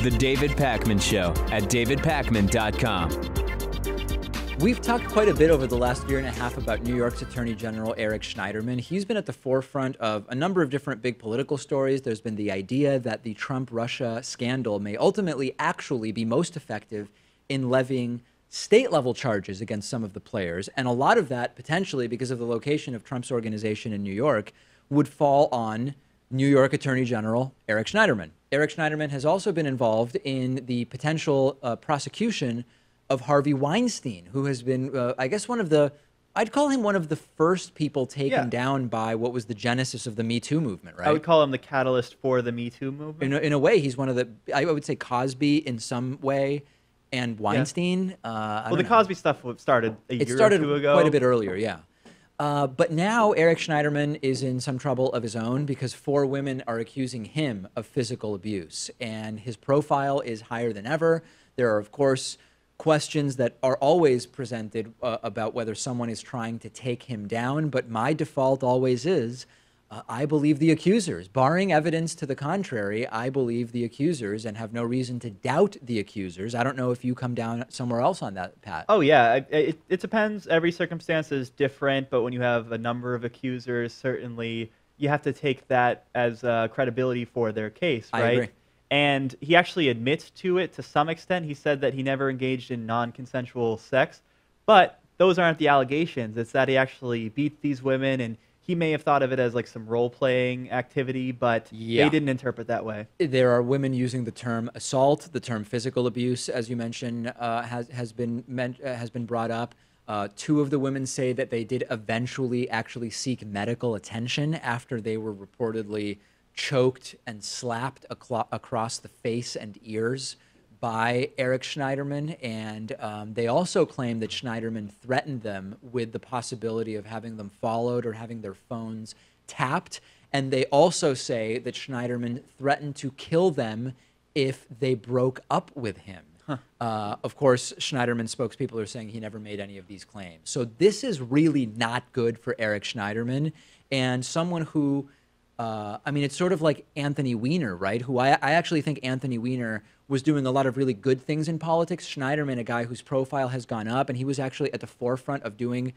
The David Pakman Show at davidpakman.com. We've talked quite a bit over the last year and a half about New York's Attorney General Eric Schneiderman. He's been at the forefront of a number of different big political stories. There's been the idea that the Trump-Russia scandal may ultimately actually be most effective in levying state-level charges against some of the players. And a lot of that, potentially, because of the location of Trump's organization in New York, would fall on New York Attorney General Eric Schneiderman. Eric Schneiderman has also been involved in the potential prosecution of Harvey Weinstein, who has been, I guess, I'd call him one of the first people taken down by what was the genesis of the Me Too movement, right? I would call him the catalyst for the Me Too movement. In a way, he's one of the, I would say Cosby in some way, and Weinstein. Well, the Cosby stuff started a year or two ago. It started quite a bit earlier, yeah. But now Eric Schneiderman is in some trouble of his own because 4 women are accusing him of physical abuse, and his profile is higher than ever. There are, of course, questions that are always presented about whether someone is trying to take him down, but my default always is, I believe the accusers. Barring evidence to the contrary, I believe the accusers and have no reason to doubt the accusers. I don't know if you come down somewhere else on that, Pat. Oh, yeah. It depends. Every circumstance is different, but when you have a number of accusers, certainly you have to take that as credibility for their case, right? I agree. And he actually admits to it to some extent. He said that he never engaged in non-consensual sex, but those aren't the allegations. It's that he actually beat these women, and he may have thought of it as like some role-playing activity, but they didn't interpret that way. There are women using the term assault, the term physical abuse, as you mentioned, has been brought up. 2 of the women say that they did eventually actually seek medical attention after they were reportedly choked and slapped across the face and ears by Eric Schneiderman, and they also claim that Schneiderman threatened them with the possibility of having them followed or having their phones tapped, and they also say that Schneiderman threatened to kill them if they broke up with him. Of course, Schneiderman's spokespeople are saying he never made any of these claims. So this is really not good for Eric Schneiderman, and someone who I mean, it's sort of like Anthony Weiner, right? Who I actually think Anthony Weiner was doing a lot of really good things in politics. Schneiderman, a guy whose profile has gone up, and he was actually at the forefront of doing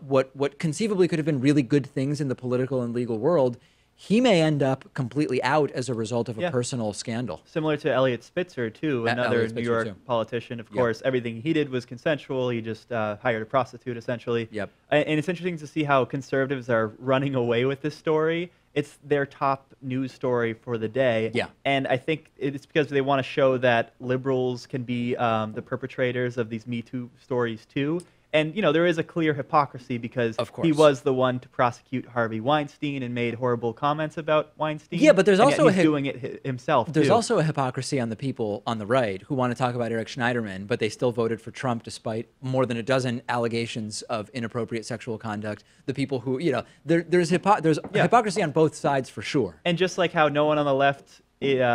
what conceivably could have been really good things in the political and legal world. He may end up completely out as a result of a personal scandal. Similar to Elliot Spitzer, too, another New York politician. Of course, everything he did was consensual. He just hired a prostitute, essentially. Yep. And it's interesting to see how conservatives are running away with this story. It's their top news story for the day. Yeah. And I think it's because they want to show that liberals can be the perpetrators of these Me Too stories, too. And, you know, there is a clear hypocrisy because he was the one to prosecute Harvey Weinstein and made horrible comments about Weinstein. Yeah, but there's also he's doing it himself, There's too. also a hypocrisy on the people on the right who want to talk about Eric Schneiderman, but they still voted for Trump despite more than a dozen allegations of inappropriate sexual conduct. The people who, you know, there's hypocrisy on both sides for sure. And just like how no one on the left,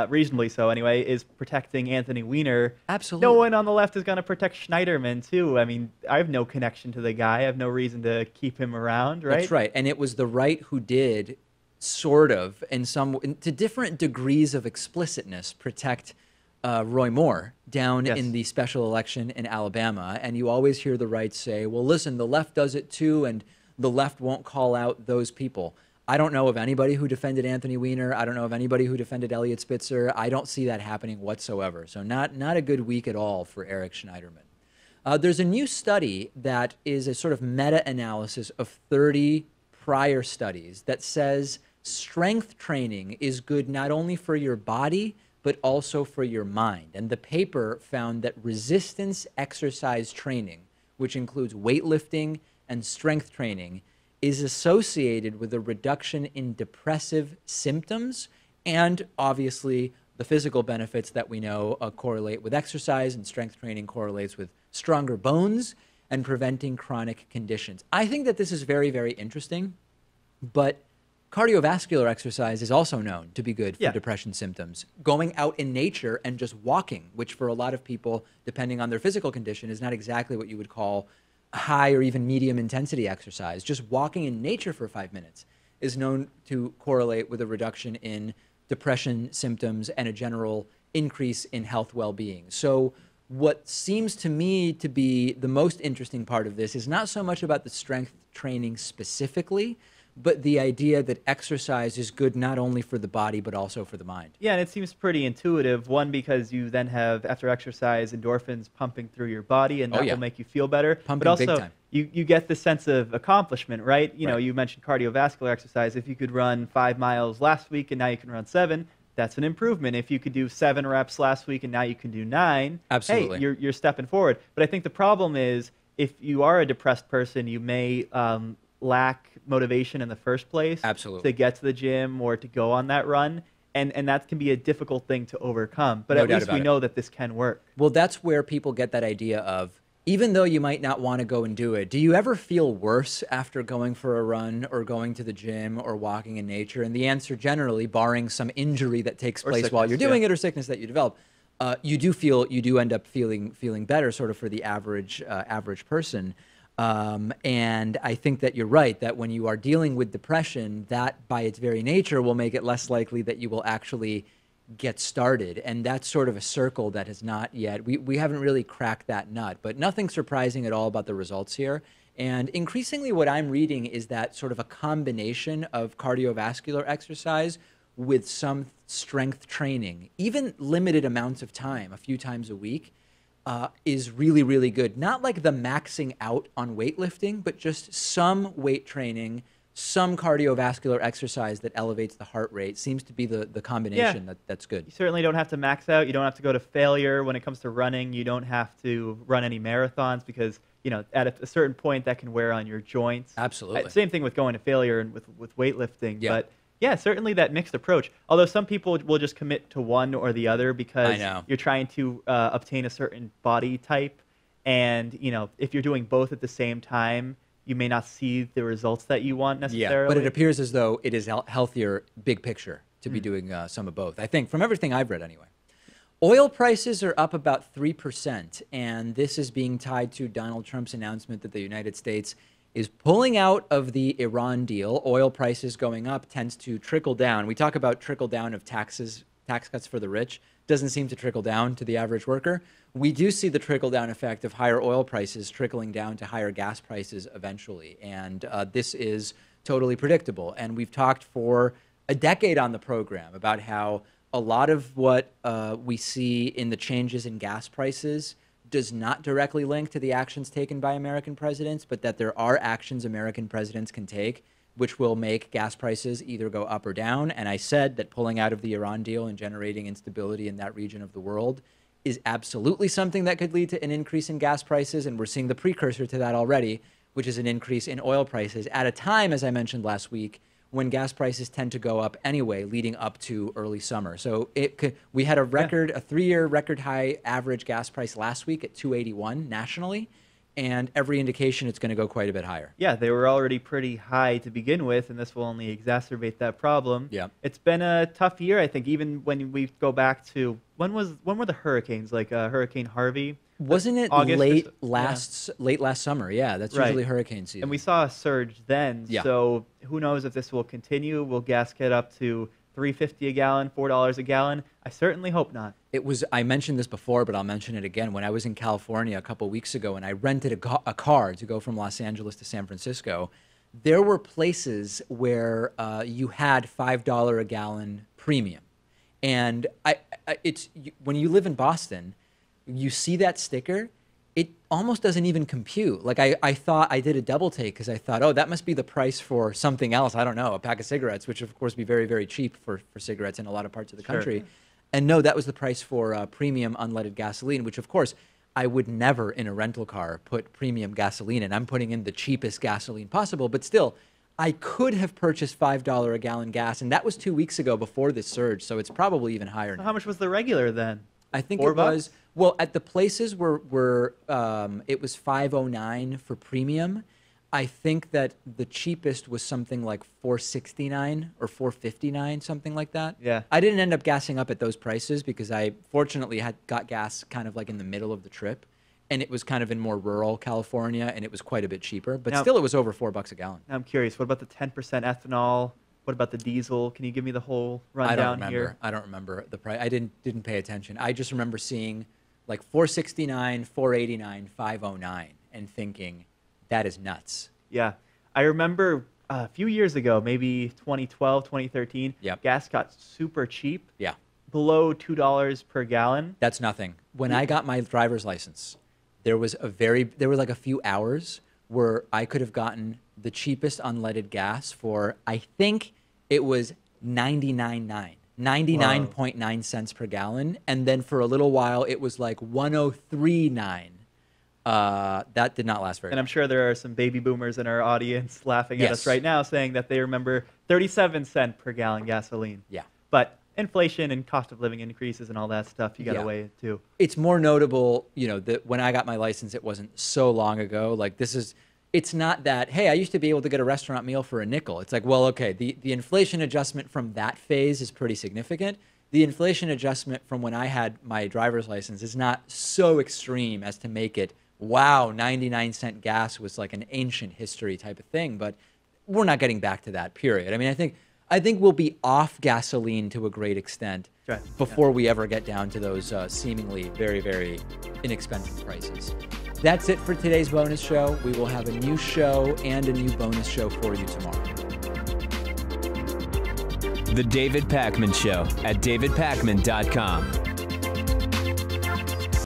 reasonably so anyway, is protecting Anthony Weiner. Absolutely. No one on the left is going to protect Schneiderman, too. I mean, I have no connection to the guy. I have no reason to keep him around, right? That's right. And it was the right who did sort of, to different degrees of explicitness, protect Roy Moore down in the special election in Alabama. And you always hear the right say, well, listen, the left does it too, and the left won't call out those people. I don't know of anybody who defended Anthony Weiner. I don't know of anybody who defended Elliot Spitzer. I don't see that happening whatsoever. So not a good week at all for Eric Schneiderman. There's a new study that is a sort of meta-analysis of 30 prior studies that says strength training is good not only for your body, but also for your mind. And the paper found that resistance exercise training, which includes weightlifting and strength training, is associated with a reduction in depressive symptoms and obviously the physical benefits that we know correlate with exercise, and strength training correlates with stronger bones and preventing chronic conditions. I think that this is very, very interesting, but cardiovascular exercise is also known to be good for depression symptoms. Going out in nature and just walking, which for a lot of people, depending on their physical condition, is not exactly what you would call high or even medium intensity exercise. Just walking in nature for 5 minutes is known to correlate with a reduction in depression symptoms and a general increase in health well-being. So what seems to me to be the most interesting part of this is not so much about the strength training specifically, but the idea that exercise is good not only for the body, but also for the mind. Yeah, and it seems pretty intuitive. One, because you then have, after exercise, endorphins pumping through your body, and that will make you feel better. Pumping but also, big time. you get the sense of accomplishment, right? You know, you mentioned cardiovascular exercise. If you could run 5 miles last week and now you can run 7, that's an improvement. If you could do 7 reps last week and now you can do 9, absolutely, hey, you're stepping forward. But I think the problem is, if you are a depressed person, you may lack motivation in the first place to get to the gym or to go on that run. And that can be a difficult thing to overcome. But at least we know that this can work. Well, that's where people get that idea of, even though you might not want to go and do it, do you ever feel worse after going for a run or going to the gym or walking in nature? And the answer generally, barring some injury that takes place while you're doing it or sickness that you develop, you do end up feeling better, sort of, for the average person. And I think that you're right, that when you are dealing with depression, that by its very nature will make it less likely that you will actually get started. And that's sort of a circle that has not yet, we haven't really cracked that nut, but nothing surprising at all about the results here. And increasingly what I'm reading is that sort of a combination of cardiovascular exercise with some strength training, even limited amounts of time, a few times a week, is really, really good. Not like the maxing out on weightlifting, but just some weight training, some cardiovascular exercise that elevates the heart rate seems to be the combination that's good. You certainly don't have to max out. You don't have to go to failure when it comes to running. You don't have to run any marathons because, you know, at a certain point that can wear on your joints. Absolutely. Same thing with going to failure and with weightlifting. Yeah. But yeah, certainly that mixed approach. Although some people will just commit to one or the other because you're trying to obtain a certain body type. And, you know, if you're doing both at the same time, you may not see the results that you want necessarily. Yeah, but it appears as though it is healthier, big picture, to be doing some of both, I think, from everything I've read anyway. Oil prices are up about 3%, and this is being tied to Donald Trump's announcement that the United States is pulling out of the Iran deal. Oil prices going up tends to trickle down. We talk about trickle down of tax cuts for the rich. Doesn't seem to trickle down to the average worker. We do see the trickle-down effect of higher oil prices trickling down to higher gas prices eventually, and this is totally predictable. And we've talked for a decade on the program about how a lot of what we see in the changes in gas prices does not directly link to the actions taken by American presidents, but that there are actions American presidents can take which will make gas prices either go up or down. And I said that pulling out of the Iran deal and generating instability in that region of the world is absolutely something that could lead to an increase in gas prices. And we're seeing the precursor to that already, which is an increase in oil prices at a time, as I mentioned last week, when gas prices tend to go up anyway, leading up to early summer. So we had a record, a 3-year record high average gas price last week at $2.81 nationally. And every indication it's going to go quite a bit higher. Yeah, they were already pretty high to begin with, and this will only exacerbate that problem. Yeah. It's been a tough year, I think, even when we go back to, when were the hurricanes, like Hurricane Harvey? Wasn't it late last summer? Yeah, that's usually hurricane season. And we saw a surge then, so who knows if this will continue? Will gas get up to $3.50 a gallon, $4 a gallon? I certainly hope not. I mentioned this before, but I'll mention it again. When I was in California a couple weeks ago and I rented a car to go from Los Angeles to San Francisco, there were places where you had $5 a gallon premium. And when you live in Boston, you see that sticker, it almost doesn't even compute. Like I thought, I did a double take because I thought, oh, that must be the price for something else. I don't know, a pack of cigarettes, which of course be very, very cheap for cigarettes in a lot of parts of the country. And no, that was the price for premium unleaded gasoline, which of course I would never in a rental car put premium gasoline in. I'm putting in the cheapest gasoline possible, but still, I could have purchased $5 a gallon gas, and that was 2 weeks ago before this surge, so it's probably even higher now. How much was the regular then? I think it was, well, at the places where it was $5.09 for premium. I think that the cheapest was something like $4.69 or $4.59, something like that. Yeah. I didn't end up gassing up at those prices because I fortunately got gas kind of like in the middle of the trip, and it was kind of in more rural California, and it was quite a bit cheaper. But still, it was over $4 a gallon. I'm curious, what about the 10% ethanol What about the diesel? Can you give me the whole rundown here? I don't remember the price. I didn't pay attention. I just remember seeing like 469, 489, 509 and thinking that is nuts. Yeah. I remember a few years ago, maybe 2012, 2013, gas got super cheap. Yeah. Below $2 per gallon. That's nothing. When I got my driver's license, there were like a few hours where I could have gotten the cheapest unleaded gas for, I think it was 99.9 cents per gallon. And then for a little while, it was like 103.9. That did not last very long. And I'm sure there are some baby boomers in our audience laughing at us right now saying that they remember 37-cent per gallon gasoline. Yeah. But inflation and cost of living increases and all that stuff, you got to weigh it too. It's more notable, that when I got my license, it wasn't so long ago. Like it's not that, hey, I used to be able to get a restaurant meal for a nickel. It's like, well, okay, the inflation adjustment from that phase is pretty significant. The inflation adjustment from when I had my driver's license is not so extreme as to make it, wow, 99-cent gas was like an ancient history type of thing. But we're not getting back to that, period. I mean, I think we'll be off gasoline to a great extent before we ever get down to those seemingly very, very inexpensive prices. That's it for today's bonus show. We will have a new show and a new bonus show for you tomorrow. The David Pakman Show at davidpakman.com.